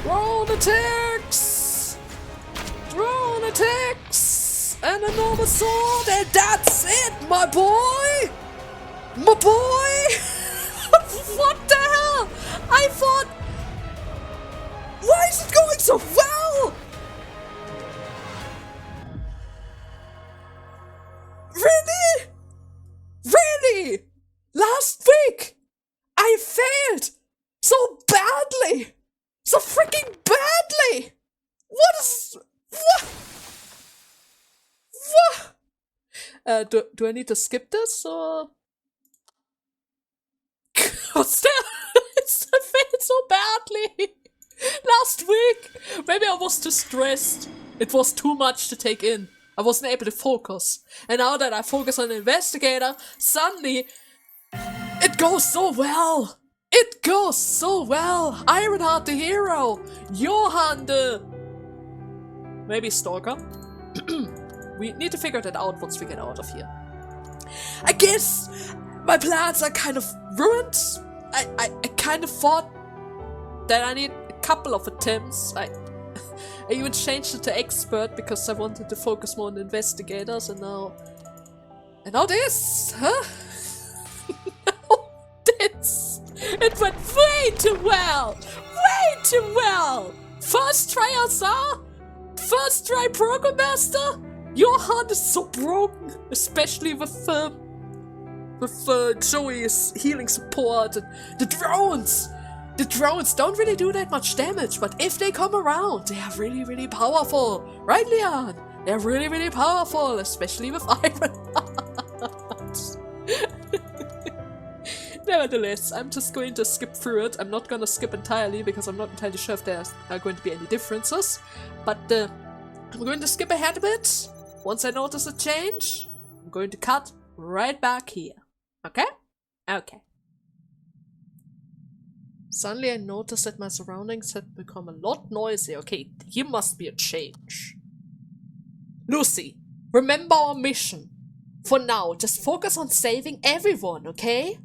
Drone attacks! Drone attacks! And a normal sword, and that's it, my boy! My boy! What the hell? I thought... Why is it going so well? Really? Really? Last week, I failed so badly! So freaking badly! What is... What? Do I need to skip this, or... What's that? I failed so badly! Last week! Maybe I was too stressed. It was too much to take in. I wasn't able to focus. And now that I focus on the investigator, suddenly... It goes so well! It goes so well! Ironheart the hero! Johan the... Maybe Stalker? We need to figure that out once we get out of here. I guess my plans are kind of ruined. I kind of thought that I need a couple of attempts. I even changed it to expert because I wanted to focus more on the investigators, and now this, huh? Now this. It went way too well! Way too well! First try Azar? First try Program Master? Your heart is so broken, especially with Joey's healing support and the drones. The drones don't really do that much damage, but if they come around, they are really, really powerful. Right, Leon? They're really, really powerful, especially with Ironheart. Nevertheless, I'm just going to skip through it. I'm not gonna skip entirely because I'm not entirely sure if there are going to be any differences. But I'm going to skip ahead a bit. Once I notice a change, I'm going to cut right back here. Okay? Okay. Suddenly I noticed that my surroundings had become a lot noisier. Okay, here must be a change. Lucy, remember our mission. For now, just focus on saving everyone, okay?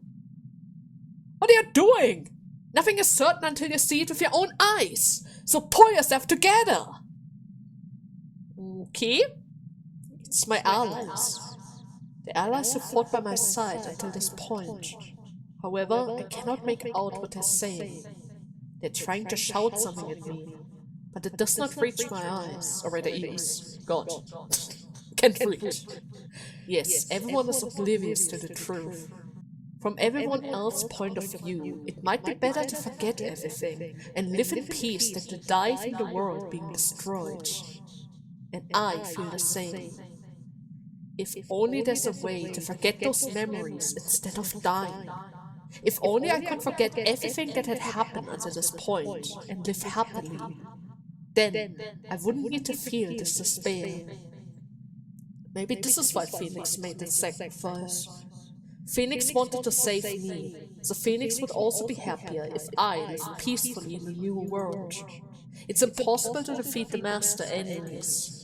What are you doing? Nothing is certain until you see it with your own eyes. So pull yourself together. Okay. It's my allies. The allies who fought by my side until this point. However, I cannot make out what they're saying. They're trying to shout something at me, but it does not reach my eyes, or rather ears. God. Can't reach. Yes, everyone is oblivious to the truth. From everyone else's point of view, it might be better to forget everything and live in peace than to die in the world being destroyed. And I feel the same. If only there's a way to forget those memories instead of dying. If only I could forget everything that had happened until this point and live happily, then I wouldn't need to feel this despair. Maybe this is why Phoenix made that sacrifice. Phoenix wanted to save me, so Phoenix would also be happier if I lived peacefully in the new world. It's impossible to defeat the master enemies.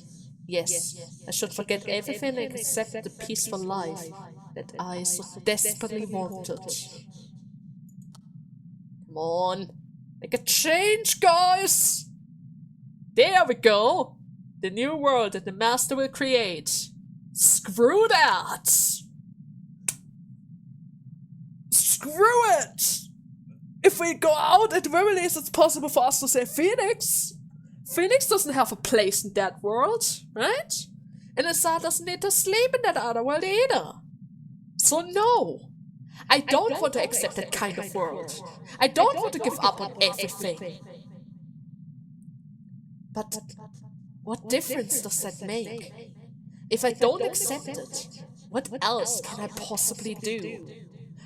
Yes, I should forget everything except the peaceful life that I so desperately wanted. Come on, make a change, guys! There we go! The new world that the master will create. Screw that! Screw it! If we go out, at the very least it's possible for us to save Phoenix. Phoenix doesn't have a place in that world, right? And Azar doesn't need to sleep in that other world either. So no, I don't want to accept that kind of world. I don't want to give up on everything. But what difference does that make? If I don't accept it, what else can I possibly do?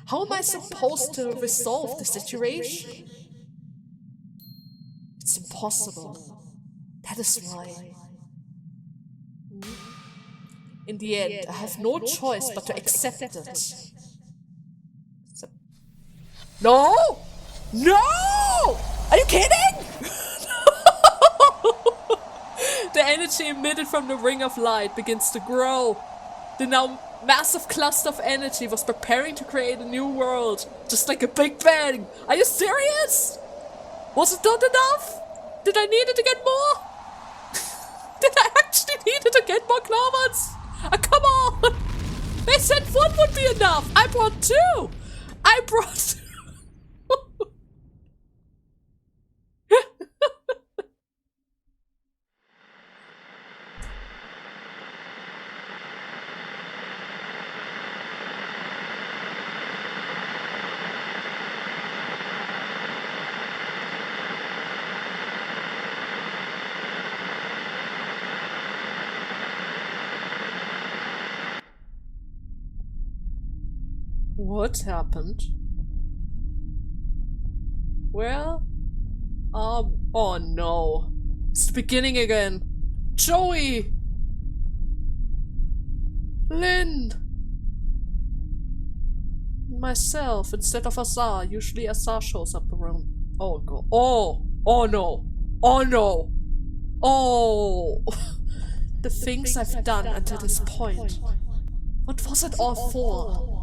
How am I supposed to resolve the situation? It's impossible. That is why. In the end, I have no choice but to accept it. No! No! Are you kidding? The energy emitted from the ring of light begins to grow. The now massive cluster of energy was preparing to create a new world, just like a Big Bang. Are you serious? Was it not enough? Did I need it to get more? Did I actually need it to get more clovers? Come on! They said one would be enough. I brought 2. I brought... What happened? Well, oh no. It's the beginning again. Joey! Lynn! Myself, instead of Azar. Usually Azar shows up around. Oh god. Oh! Oh no! Oh no! Oh! The things I've done until this point. What was it all for?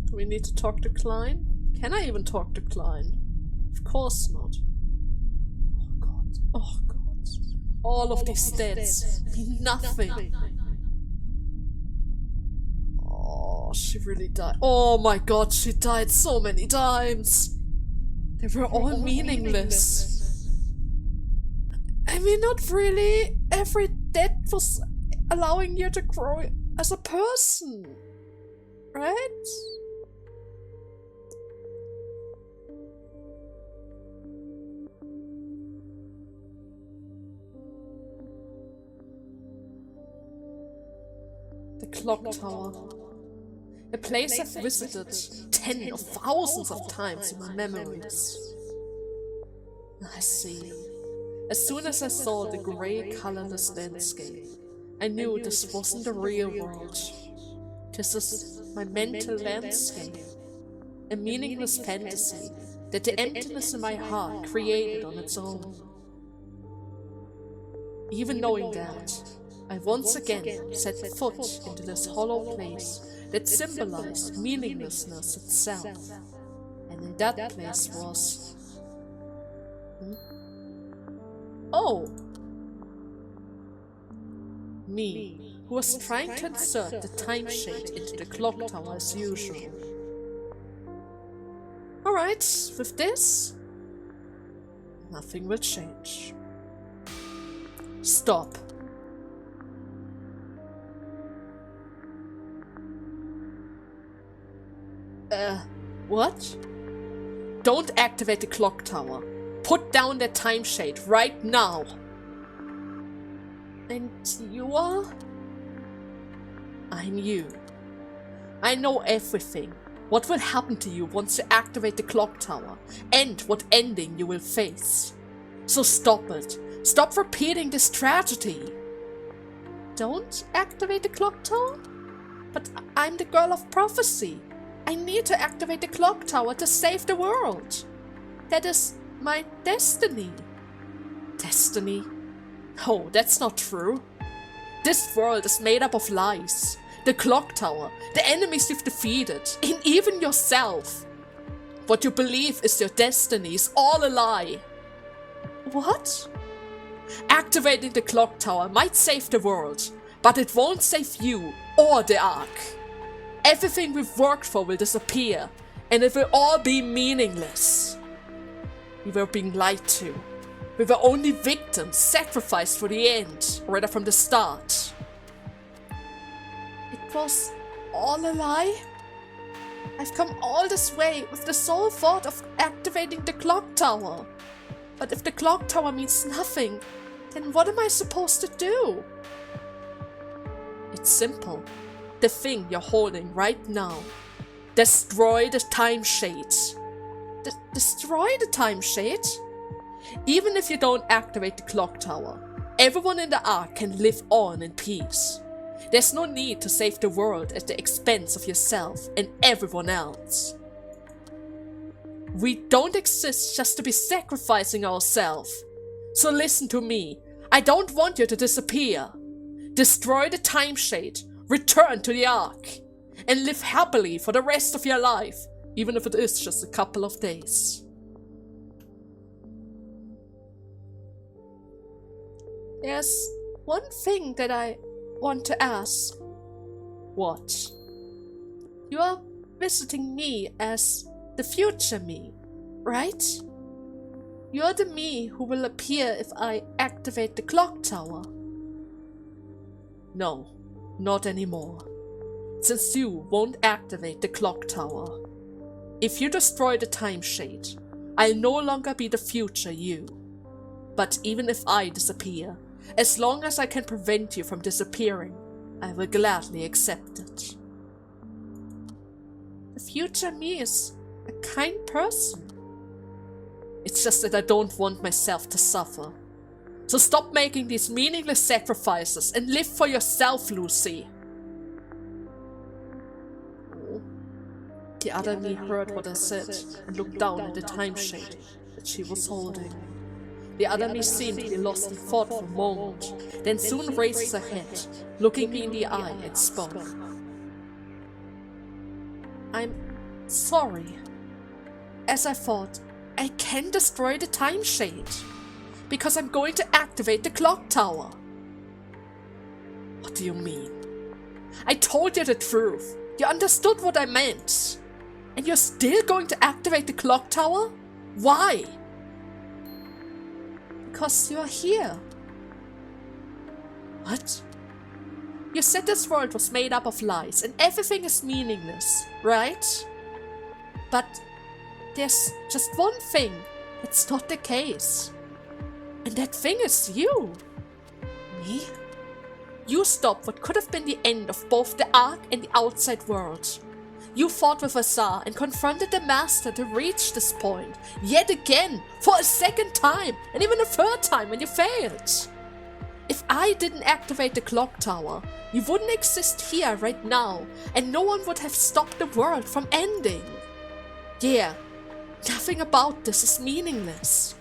Do we need to talk to Klein? Can I even talk to Klein? Of course not. Oh god. Oh god. All of these stats mean nothing. Oh, she really died. Oh my god, she died so many times. They were all meaningless. I mean, not really. Every death was allowing you to grow as a person. Right? The clock tower. A place I've visited tens of thousands of times in my memories. I see. As soon as I saw the grey, colorless landscape, I knew this wasn't the real world. This is my mental landscape. A meaningless fantasy that the emptiness in my heart created on its own. Even knowing that, I once again set foot into this hollow place that symbolized meaninglessness itself. And in that place was... Oh! Me, who was trying to insert the time shade into the clock tower as usual. Alright, with this, nothing will change. Stop. What? Don't activate the clock tower. Put down that time shade right now. And you are? I'm you. I know everything. What will happen to you once you activate the clock tower, and what ending you will face. So stop it. Stop repeating this tragedy. Don't activate the clock tower? But I'm the girl of prophecy. I need to activate the clock tower to save the world. That is my destiny. Destiny? Oh, that's not true. This world is made up of lies. The clock tower, the enemies you've defeated, and even yourself. What you believe is your destiny is all a lie. What? Activating the clock tower might save the world, but it won't save you or the Ark. Everything we've worked for will disappear, and it will all be meaningless. We were being lied to. We were only victims, sacrificed for the end, or rather from the start. It was all a lie? I've come all this way with the sole thought of activating the clock tower. But if the clock tower means nothing, then what am I supposed to do? It's simple. The thing you're holding right now. Destroy the time shade. Destroy the time shade? Even if you don't activate the clock tower, everyone in the Ark can live on in peace. There's no need to save the world at the expense of yourself and everyone else. We don't exist just to be sacrificing ourselves. So listen to me. I don't want you to disappear. Destroy the time shade. Return to the Ark. and live happily for the rest of your life, even if it is just a couple of days. There's one thing that I want to ask. What? You are visiting me as the future me, right? You're the me who will appear if I activate the clock tower. No, not anymore. Since you won't activate the clock tower. If you destroy the time shade, I'll no longer be the future you. But even if I disappear, as long as I can prevent you from disappearing, I will gladly accept it. The future me is a kind person. It's just that I don't want myself to suffer. So stop making these meaningless sacrifices and live for yourself, Lucy. The other me heard what I said and looked down at the time shade that she was holding. The other me seemed to be lost in thought for a moment, then soon raised her head, looking me in the eye and spoke. I'm sorry. As I thought, I can destroy the time shade, because I'm going to activate the clock tower. What do you mean? I told you the truth. You understood what I meant. And you're still going to activate the clock tower? Why? Because you're here. What? You said this world was made up of lies and everything is meaningless, right? But there's just one thing that's not the case. And that thing is you. Me? You stopped what could have been the end of both the Ark and the outside world. You fought with Azar and confronted the Master to reach this point, yet again, for a second time, and even a third time when you failed. If I didn't activate the clock tower, you wouldn't exist here right now, and no one would have stopped the world from ending. Yeah, nothing about this is meaningless.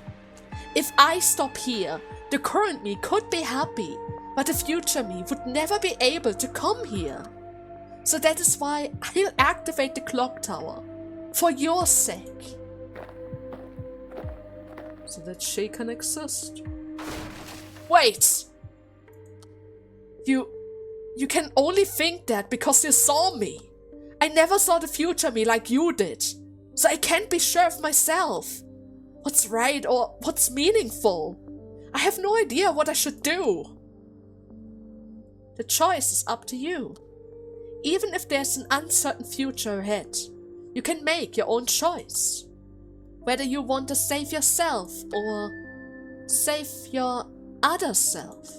If I stop here, the current me could be happy, but the future me would never be able to come here. So that is why I'll activate the clock tower. For your sake. So that she can exist. Wait! You can only think that because you saw me. I never saw the future me like you did. So I can't be sure of myself. What's right or what's meaningful. I have no idea what I should do. The choice is up to you. Even if there's an uncertain future ahead, you can make your own choice. Whether you want to save yourself or save your other self.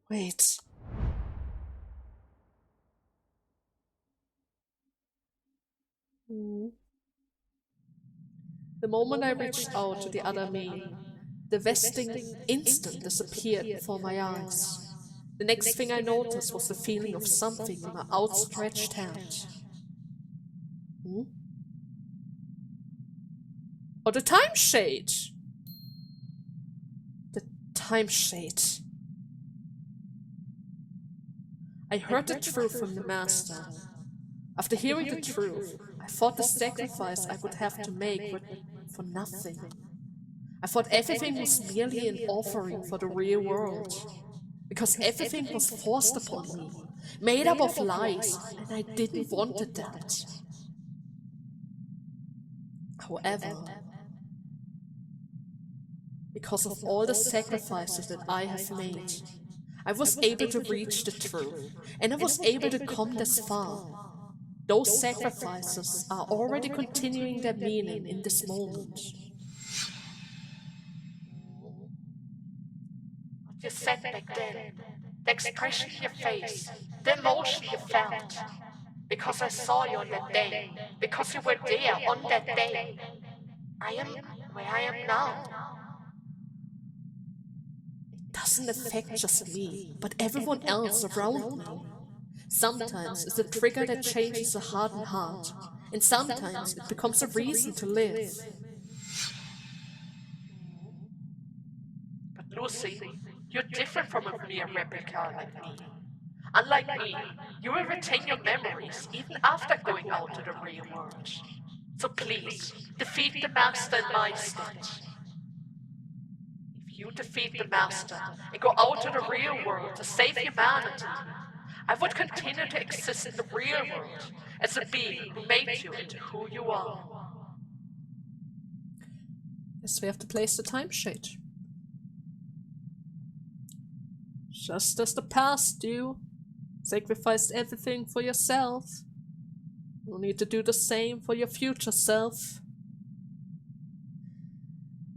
Wait. The moment I reached out to the other me, the vesting instant disappeared before my eyes. The next thing I noticed was the feeling of something in my outstretched hand. Oh, the time shade! The time shade. I heard the truth from the Master. After hearing the truth, I thought the sacrifice I would have to make would for nothing. I thought everything was merely an offering for the real world. Because everything was forced upon me, made up of lies, and I didn't want that. However, because of all the sacrifices that I have made, I was able to reach the truth, and I was able to come this far. Those sacrifices are already continuing their meaning in this moment. What you said back then, the expression in your face, the emotion you felt, because I saw you on that day, because you were there on that day, I am where I am now. It doesn't affect just me, but everyone else around me. Sometimes it's a trigger that changes a hardened heart, and sometimes it becomes a reason to live. But Lucy, you're different from a mere replica like me. Unlike me, you will retain your memories even after going out to the real world. So please, defeat the Master in my stead. If you defeat the Master and go out to the real world to save humanity, I would continue to exist in the real world as a being who made you into who you are. Guess we have to place the time shade. Just as the past, you sacrificed everything for yourself. You'll need to do the same for your future self.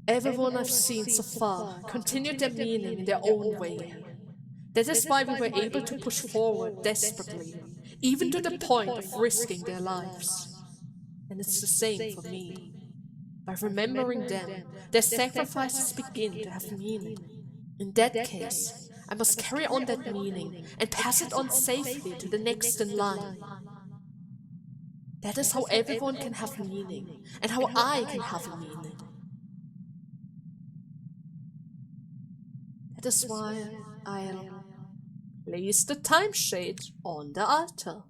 Everyone I've seen so far continued their meaning in their own way. That is why we were able to push forward desperately, even to the point of risking their lives. And it's the same for me. By remembering them, their sacrifices begin to have meaning. In that case, I must carry on that meaning and pass it on safely to the next in line. That is how everyone can have meaning, and how I can have a meaning. That is why I'll place the time shade on the altar.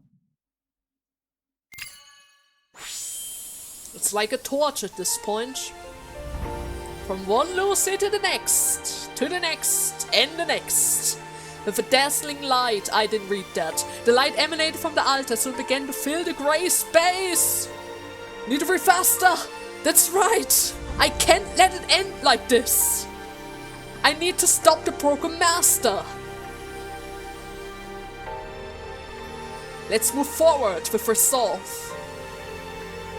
It's like a torch at this point. From one Lucy to the next, and the next. With a dazzling light, I didn't read that. The light emanated from the altar, so it began to fill the grey space. Need to be faster. That's right. I can't let it end like this. I need to stop the broken master. Let's move forward with resolve.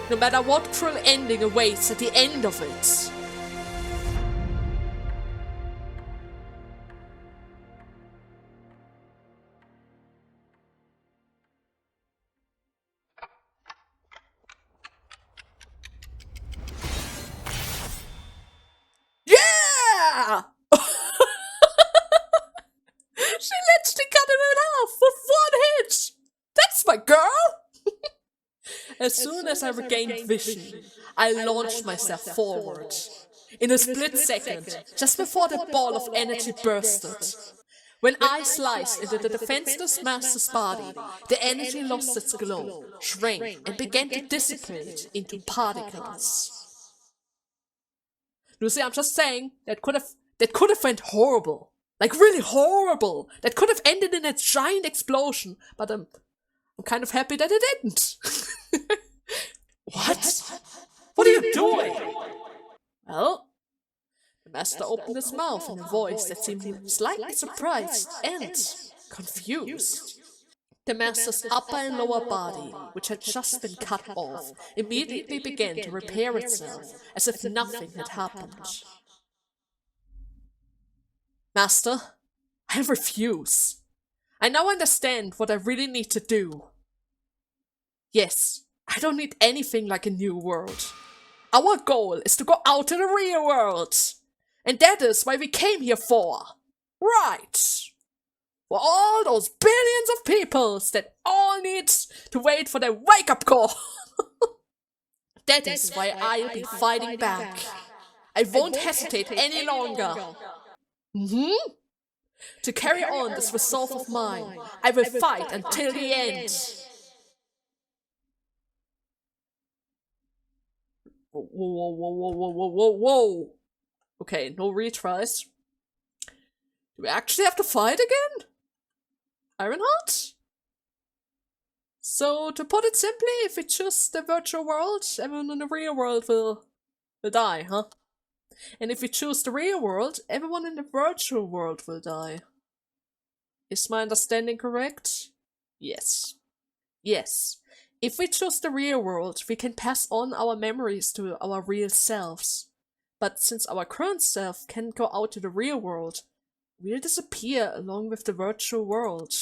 No matter what cruel ending awaits at the end of it. Yeah! She literally cut him in half with one hit! That's my girl! As soon as I regained vision, I launched myself forward. In a split second, just before the ball of energy bursted. When I sliced into the defenseless master's body, the energy lost its glow, shrank, and began to dissipate into particles. Lucy, I'm just saying, that could have went horrible. Like really horrible. That could have ended in a giant explosion, but I'm kind of happy that it didn't. What? What are you doing? Well, the master opened his mouth in a voice that seemed slightly surprised and confused. The master's upper and lower body, which had just been cut off, immediately began to repair itself, as if nothing had happened. Master, I refuse. I now understand what I really need to do. Yes, I don't need anything like a new world. Our goal is to go out to the real world. And that is why we came here for. Right. For all those billions of peoples that all need to wait for their wake-up call. That is why I'll be fighting back. I won't hesitate any longer. To carry on this resolve of mine, I will fight until the end. Whoa, whoa, whoa, whoa, whoa, whoa, whoa, whoa. Okay, no retries. Do we actually have to fight again? Ironheart? So, to put it simply, if we choose the virtual world, everyone in the real world will die, huh? And if we choose the real world, everyone in the virtual world will die. Is my understanding correct? Yes. Yes. If we choose the real world, we can pass on our memories to our real selves. But since our current self can't go out to the real world, we'll disappear along with the virtual world.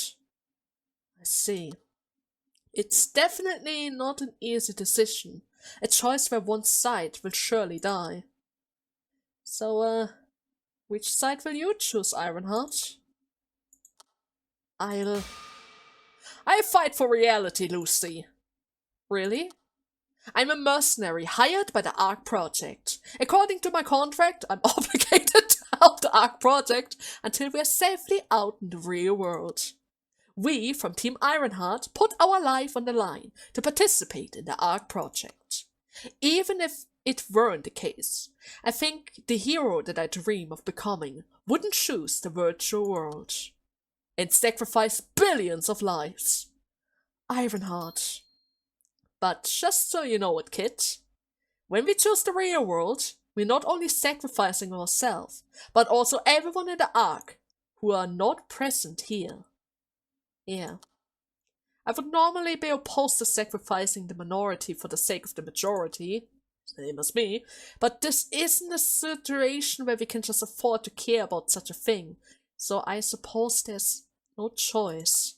I see. It's definitely not an easy decision, a choice where one side will surely die. So, which side will you choose, Ironheart? I fight for reality, Lucy. Really? I'm a mercenary hired by the Ark Project. According to my contract, I'm obligated to help the Ark Project until we're safely out in the real world. we from Team Ironheart put our life on the line to participate in the Ark project. Even if it weren't the case, I think the hero that I dream of becoming wouldn't choose the virtual world and sacrifice billions of lives. Ironheart. But just so you know it, kid, when we choose the real world, we're not only sacrificing ourselves, but also everyone in the Ark who are not present here. Yeah. I would normally be opposed to sacrificing the minority for the sake of the majority, same as me, but this isn't a situation where we can just afford to care about such a thing, so I suppose there's no choice.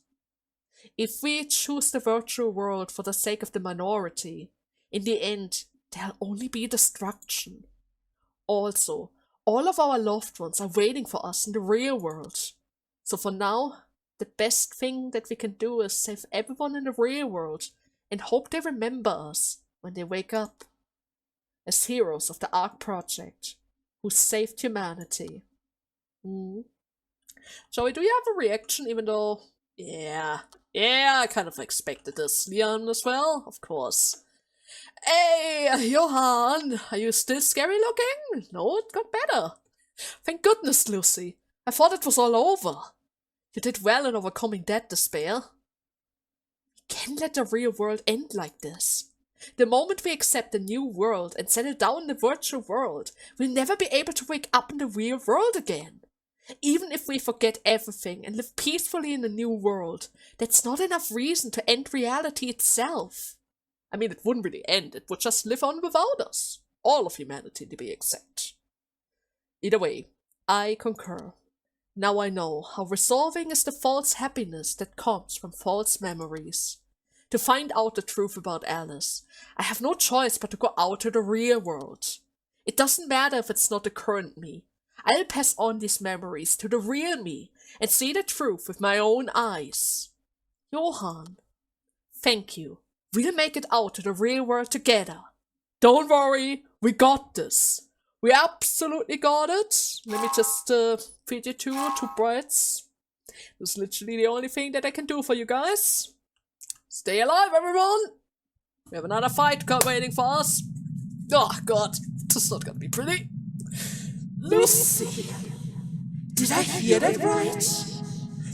If we choose the virtual world for the sake of the minority, in the end, there'll only be destruction. Also, all of our loved ones are waiting for us in the real world. So for now, the best thing that we can do is save everyone in the real world and hope they remember us when they wake up as heroes of the Ark project who saved humanity. Joey, do you have a reaction even though... Yeah, I kind of expected this. Leon as well, of course. Hey, Johan, are you still scary looking? No, it got better. Thank goodness, Lucy. I thought it was all over. You did well in overcoming that despair. We can't let the real world end like this. The moment we accept the new world and settle down in the virtual world, we'll never be able to wake up in the real world again. Even if we forget everything and live peacefully in the new world, that's not enough reason to end reality itself. I mean, it wouldn't really end, it would just live on without us. All of humanity to be exact. Either way, I concur. Now I know how resolving is the false happiness that comes from false memories. To find out the truth about Alice, I have no choice but to go out to the real world. It doesn't matter if it's not the current me. I'll pass on these memories to the real me and see the truth with my own eyes. Johan, thank you. We'll make it out to the real world together. Don't worry, we got this. We absolutely got it. Let me just feed you two breads. This is literally the only thing that I can do for you guys. Stay alive, everyone! We have another fight waiting for us. Oh god, this is not gonna be pretty. Lucy, did I hear that right?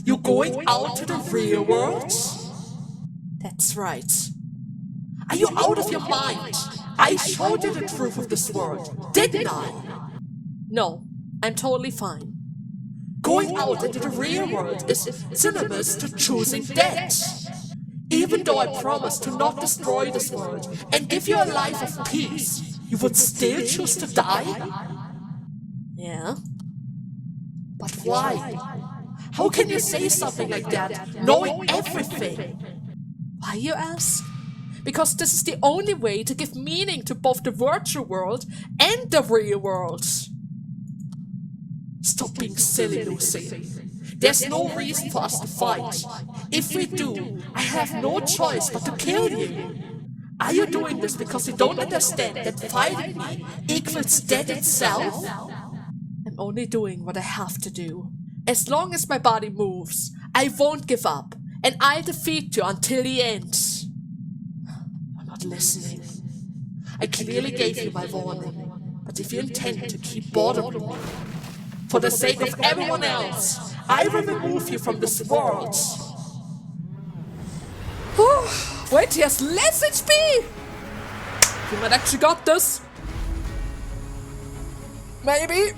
You're going out to the real world? That's right. Are you out of your mind? I showed you the truth of this world, didn't I? No, I'm totally fine. Going out into the real world is synonymous to choosing death. Even though I promised to not destroy this world and give you a life of peace, you would still choose to die? Yeah. But why? How can you say something like that, knowing everything? Why, you ask? Because this is the only way to give meaning to both the virtual world and the real world. Stop being silly, Lucy. There's no reason for us to fight. If we do, I have no choice but to kill you. Are you doing this because you don't understand that fighting me equals death itself? I'm only doing what I have to do. As long as my body moves, I won't give up, and I'll defeat you until the end. You're not listening. I clearly gave you my warning, but if you intend to keep bothering me, for the sake of everyone else, I will remove you from this world. Wait, he has less HP! You might actually got this. Maybe.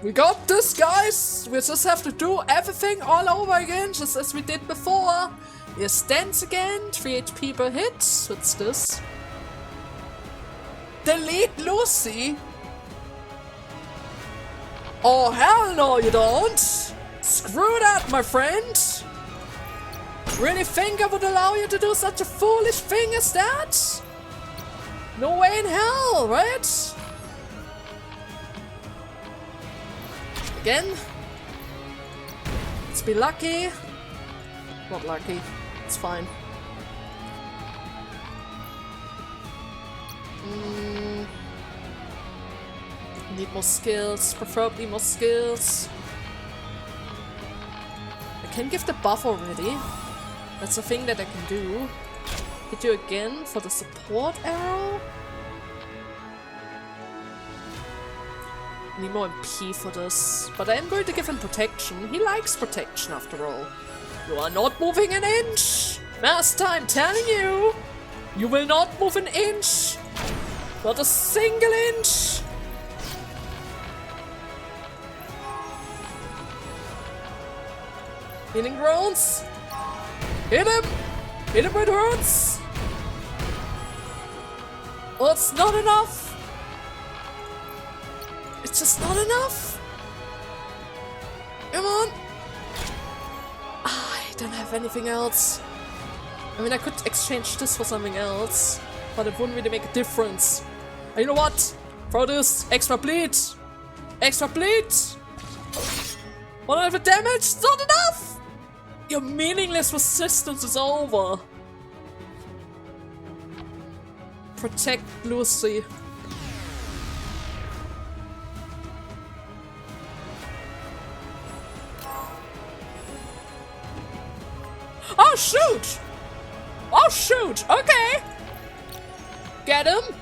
We got this, guys! We just have to do everything all over again, just as we did before. He stands again, 3 HP per hit. What's this? Delete Lucy? Oh, hell no you don't! Screw that, my friend! Really think I would allow you to do such a foolish thing as that? No way in hell, right? Again. Let's be lucky. Not lucky. It's fine. Need more skills, preferably more skills. I can give the buff already. That's a thing that I can do. Hit you again for the support arrow. Need more MP for this. But I am going to give him protection. He likes protection after all. You are not moving an inch! Master, I'm telling you! You will not move an inch! Not a single inch! Healing groans! Hit him! Hit him where it hurts! Well, it's not enough! It's just not enough! Come on! I don't have anything else. I mean, I could exchange this for something else, but it wouldn't really make a difference. And you know what? Throw this! Extra bleed! Extra bleed! 100 damage! It's not enough! Your meaningless resistance is over. Protect Lucy. Oh shoot! Oh shoot! Okay! Get him!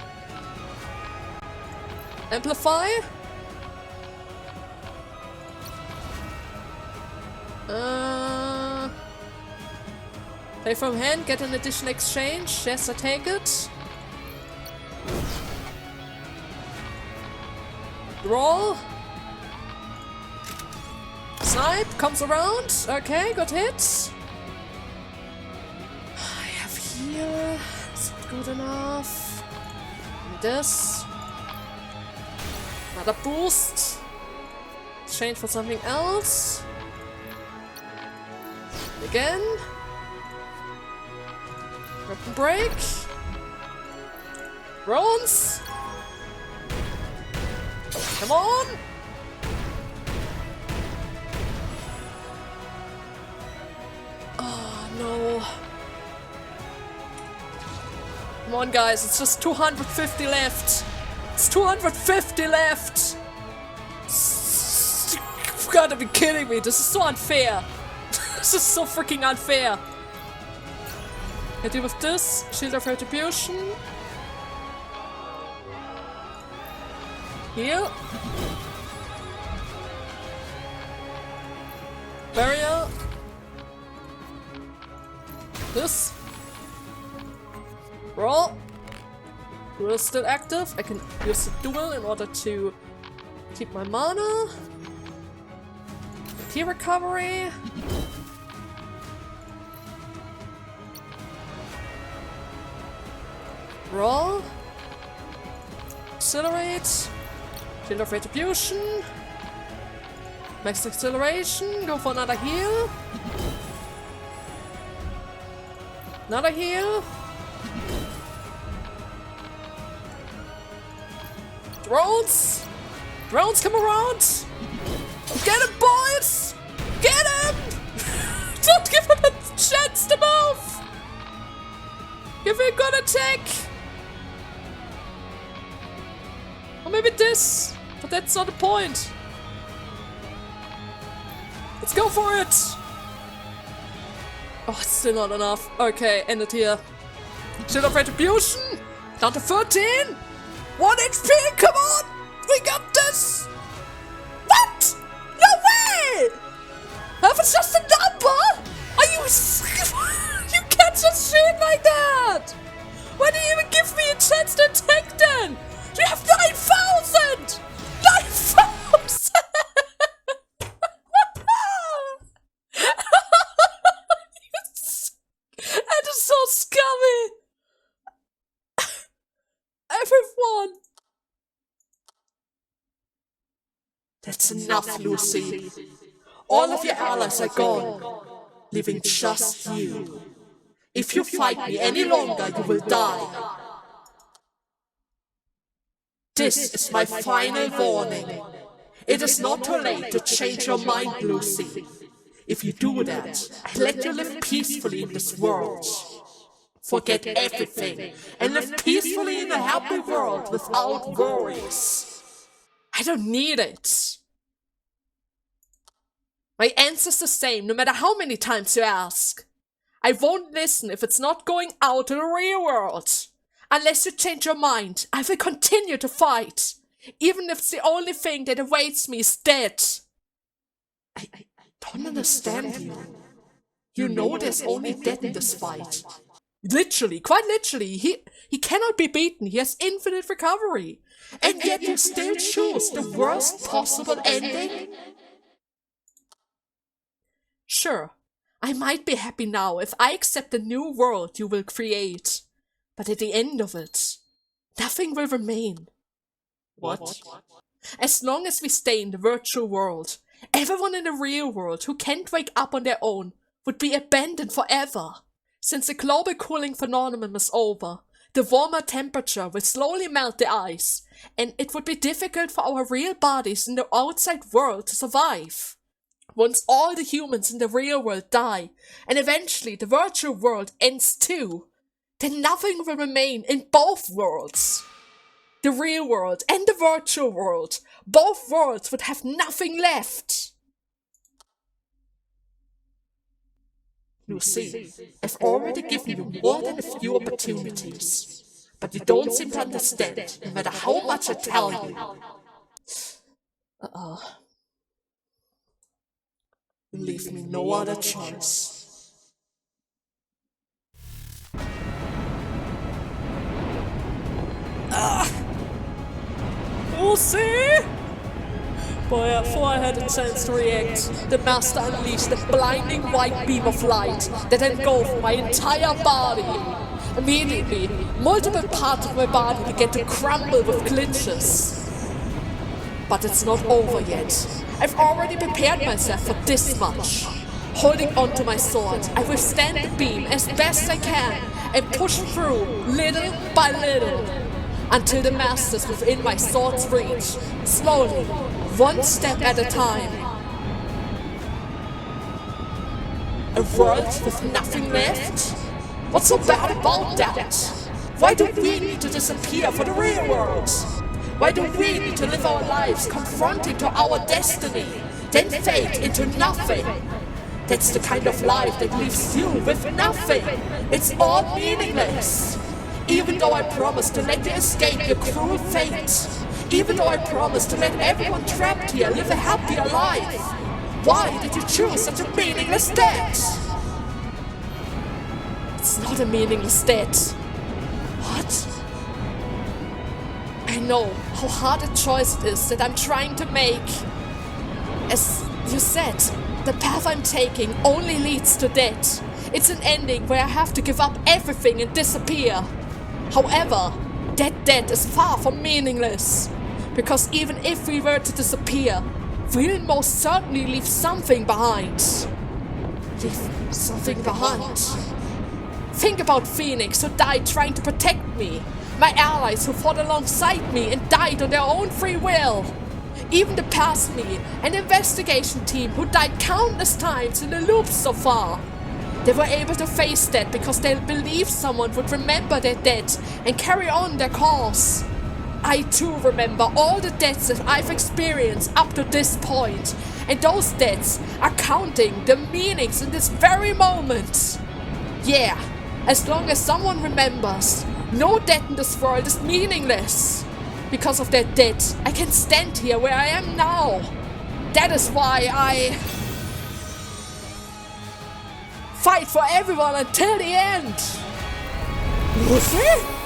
Amplify? Play from hand, get an additional exchange. Yes, I take it. Roll. Snipe comes around. Okay, got hit. I have heal. Is it good enough? And this. Another boost. Exchange for something else. Again. Weapon break. Bronze. Come on. Oh no. Come on guys, it's just 250 left. It's 250 left. You've gotta be kidding me. This is so unfair. This is so freaking unfair. I deal with this. Shield of Retribution. Heal. Barrier. This. Roll. Duel is still active. I can use the duel in order to keep my mana. MP recovery. Roll. Accelerate. Shield of Retribution. Max acceleration. Go for another heal. Another heal. Drones. Drones come around. Get him, boys. Get him. Don't give him a chance to move. Give me a good attack. Or maybe this, but that's not the point. Let's go for it! Oh, it's still not enough. Okay, end it here. Shield of Retribution! Down to 13! 1 HP, come on! We got this! What? No way! Half is just a number? Are you you can't just shoot like that! Why do you even give me a chance to attack then? You have 9,000! 9,000! That is so scummy! Everyone! That's enough, Lucy. All of your allies are gone, leaving just you. If you fight me any longer, you will die. This is my final warning. It is not too late to change your mind, Lucy. If you do that, I let you live peacefully in this world. Forget everything and live peacefully in a happy world without worries. I don't need it. My answer's the same, no matter how many times you ask. I won't listen if it's not going out to the real world. Unless you change your mind, I will continue to fight. Even if the only thing that awaits me is death. I don't understand you. You know there's only death in this fight. Literally, quite literally, he cannot be beaten. He has infinite recovery. And yet you still choose the worst possible ending? Sure, I might be happy now if I accept the new world you will create. But at the end of it, nothing will remain. What? As long as we stay in the virtual world, everyone in the real world who can't wake up on their own would be abandoned forever. Since the global cooling phenomenon is over, the warmer temperature will slowly melt the ice, and it would be difficult for our real bodies in the outside world to survive. Once all the humans in the real world die, and eventually the virtual world ends too, then nothing will remain in both worlds. The real world and the virtual world, both worlds would have nothing left. You see, I've already given you more than a few opportunities, but you don't seem to understand, no matter how much I tell you. You leave me no other choice. We'll see! But before I had a chance to react, the master unleashed a blinding white beam of light that engulfed my entire body. Immediately, multiple parts of my body began to crumble with glitches. But it's not over yet. I've already prepared myself for this much. Holding onto my sword, I withstand the beam as best I can and push through little by little until the master's within my sword's reach, slowly, one step at a time. A world with nothing left? What's so bad about that? Why do we need to disappear for the real world? Why do we need to live our lives confronting to our destiny, then fade into nothing? That's the kind of life that leaves you with nothing. It's all meaningless. Even though I promised to let you escape your cruel fate. Even though I promised to let everyone trapped here live a happier life. Why did you choose such a meaningless death? It's not a meaningless death. What? I know how hard a choice it is that I'm trying to make. As you said, the path I'm taking only leads to death. It's an ending where I have to give up everything and disappear. However, that death is far from meaningless. Because even if we were to disappear, we'll most certainly leave something behind. Leave something behind. Think about Phoenix, who died trying to protect me. My allies who fought alongside me and died on their own free will. Even the past me, an investigation team who died countless times in the loops so far. They were able to face that because they believed someone would remember their death and carry on their cause. I too remember all the deaths that I've experienced up to this point, and those deaths are counting the meanings in this very moment. Yeah, as long as someone remembers, no death in this world is meaningless. Because of that death, I can stand here where I am now. That is why I fight for everyone until the end. Lucy?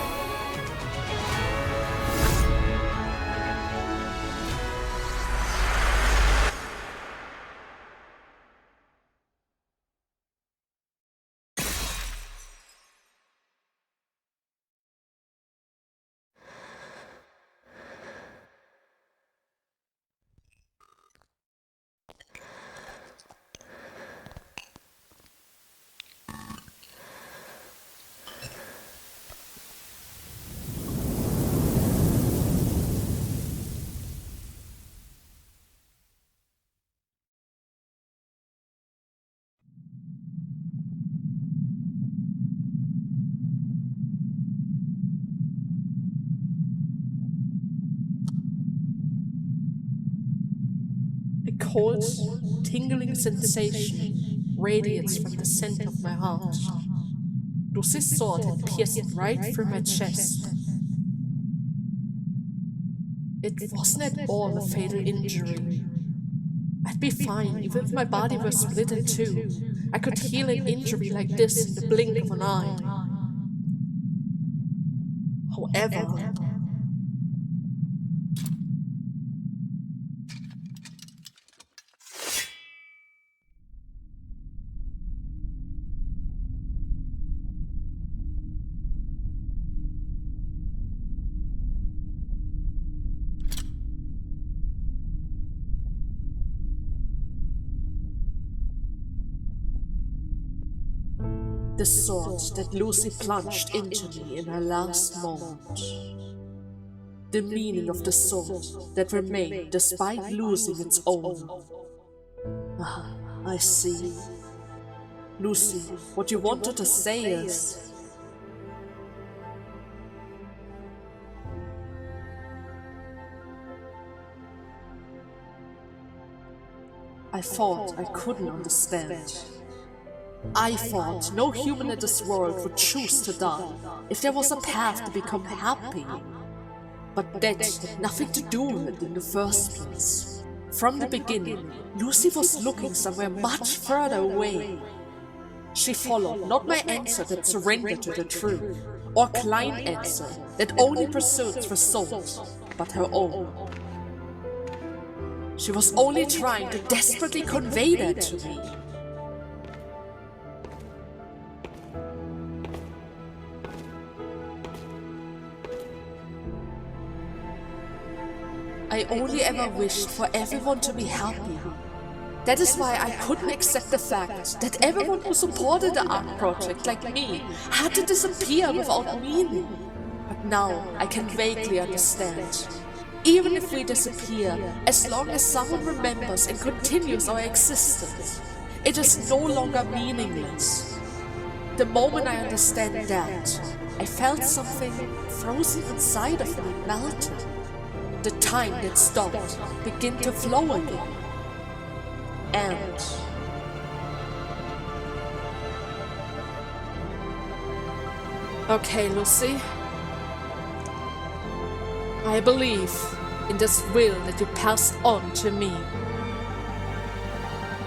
cold, tingling sensation radiates from the center of my heart. Lucy's sword had pierced right through my chest. It wasn't at all a fatal injury. I'd be fine even if my body were split in two. I could heal an injury like this in the blink of an eye. However, the sword that Lucy plunged into me in her last moment. The meaning of the sword that remained despite losing its own. Ah, I see. Lucy, what you wanted to say is... I thought I couldn't understand. I thought no human in this world would choose to die if there was a path to become happy. But that had nothing to do with it in the first place. From the beginning, Lucy was looking somewhere much further away. She followed not my answer that surrendered to the truth, or client answer that only pursued the result, but her own. She was only trying to desperately convey that to me. I only ever wished for everyone to be happy. That is why I couldn't accept the fact that everyone who supported the Ark project, like me, had to disappear without meaning. But now I can vaguely understand. Even if we disappear, as long as someone remembers and continues our existence, it is no longer meaningless. The moment I understand that, I felt something frozen inside of me melted. The time that stopped began to flow again. And okay, Lucy. I believe in this will that you passed on to me,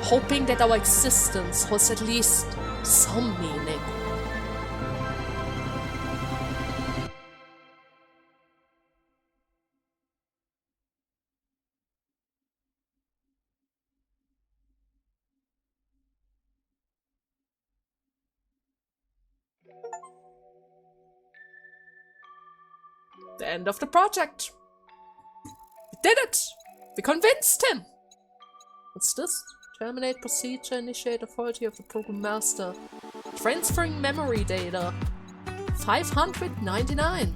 hoping that our existence has at least some meaning. The end of the project. We did it! We convinced him! What's this? Terminate procedure, initiate authority of the program master. Transferring memory data. 599.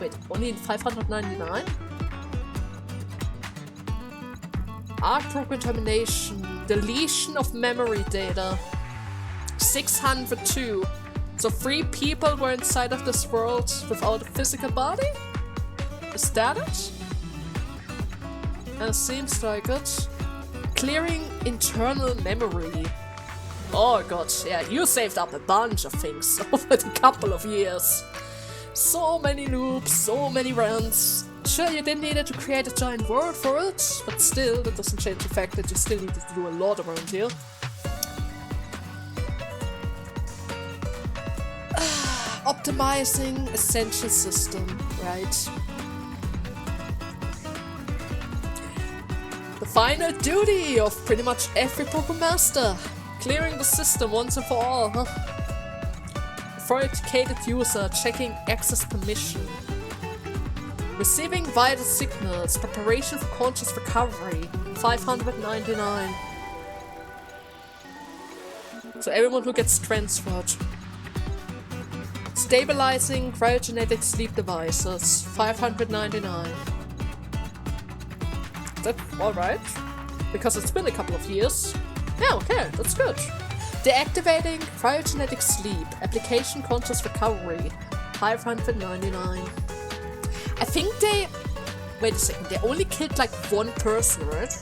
Wait, only 599? Ark program termination. Deletion of memory data. 602. So 3 people were inside of this world without a physical body? Is that it? Seems like it. Clearing internal memory. Oh god, yeah, you saved up a bunch of things over the couple of years. So many loops, so many runs. Sure, you didn't need to create a giant world for it, but still, that doesn't change the fact that you still needed to do a lot around here. Optimizing essential system, right? The final duty of pretty much every program master. Clearing the system once and for all, huh? Authenticated user checking access permission. Receiving vital signals, preparation for conscious recovery, 599. So everyone who gets transferred. Stabilizing cryogenic sleep devices, 599. Is that alright? Because it's been a couple of years. Yeah, okay, that's good. Deactivating cryogenic sleep, application conscious recovery, 599. I think they... Wait a second, they only killed like one person, right?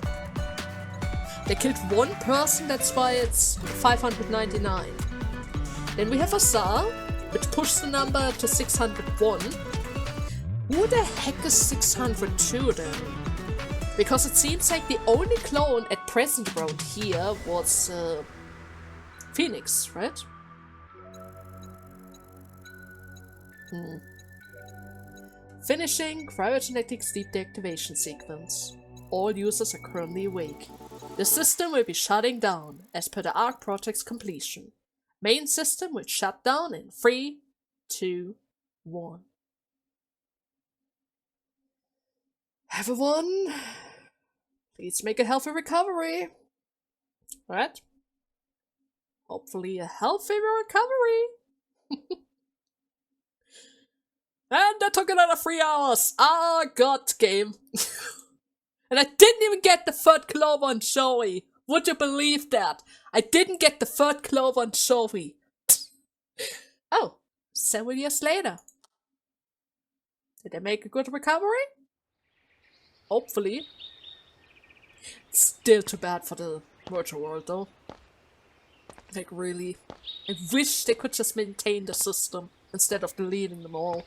They killed one person, that's why it's 599. Then we have Azar, which pushed the number to 601. Who the heck is 602 then? Because it seems like the only clone at present around here was Phoenix, right? Finishing cryogenetics deactivation sequence. All users are currently awake. The system will be shutting down as per the Ark project's completion. Main system will shut down in 3, 2, 1. Everyone, please make a healthy recovery. Right? Hopefully a healthy recovery. And that took another 3 hours. Ah, god, game. And I didn't even get the third clover on Joey. Would you believe that? I didn't get the third clover on Joey. Oh, 7 years later. Did I make a good recovery? Hopefully. Still too bad for the virtual world though. Like really. I wish they could just maintain the system instead of deleting them all.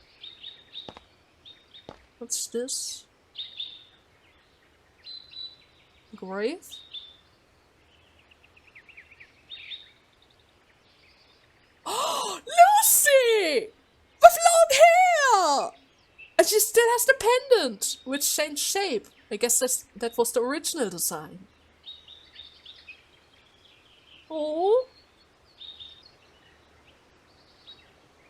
What's this? Grave? Oh, Lucy! With long hair! And she still has the pendant, which changed shape. I guess that was the original design. Oh.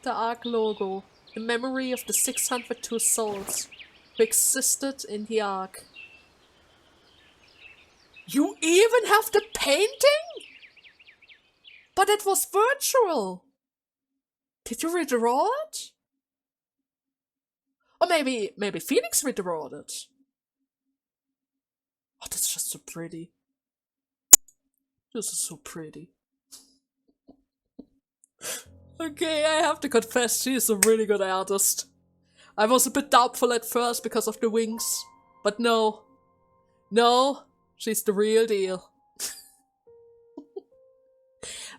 The Ark logo. In memory of the 602 souls who existed in the Ark. You even have the painting? But it was virtual. Did you redraw it? Or maybe Phoenix redrawed it. Oh, that's just so pretty. This is so pretty. Okay, I have to confess, she's a really good artist. I was a bit doubtful at first because of the wings. But no. No, she's the real deal.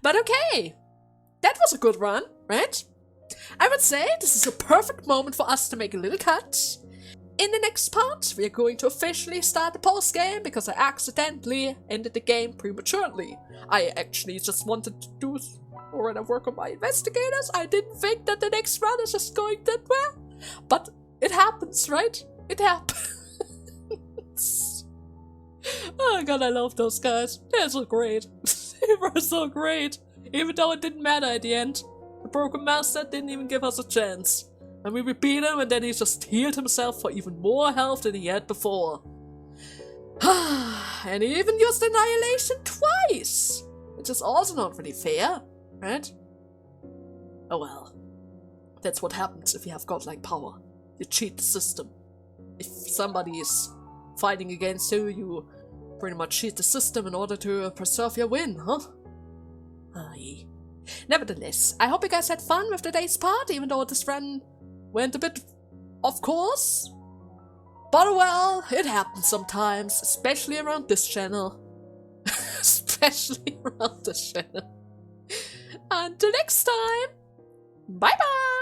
But okay. That was a good run, right? I would say this is a perfect moment for us to make a little cut. In the next part, we are going to officially start the post-game because I accidentally ended the game prematurely. I actually just wanted to do or work on my investigators. I didn't think that the next run is just going that well. But it happens, right? It happens. Oh god, I love those guys. They're so great. They were so great. Even though it didn't matter at the end. The Broken Master didn't even give us a chance. And we beat him and then he just healed himself for even more health than he had before. And he even used Annihilation twice! Which is also not really fair, right? Oh well. That's what happens if you have godlike power. You cheat the system. If somebody is fighting against you, you pretty much cheat the system in order to preserve your win, huh? Aye. Nevertheless, I hope you guys had fun with today's part, even though this run went a bit off course. But well, it happens sometimes, especially around this channel. Especially around this channel. Until next time, bye bye!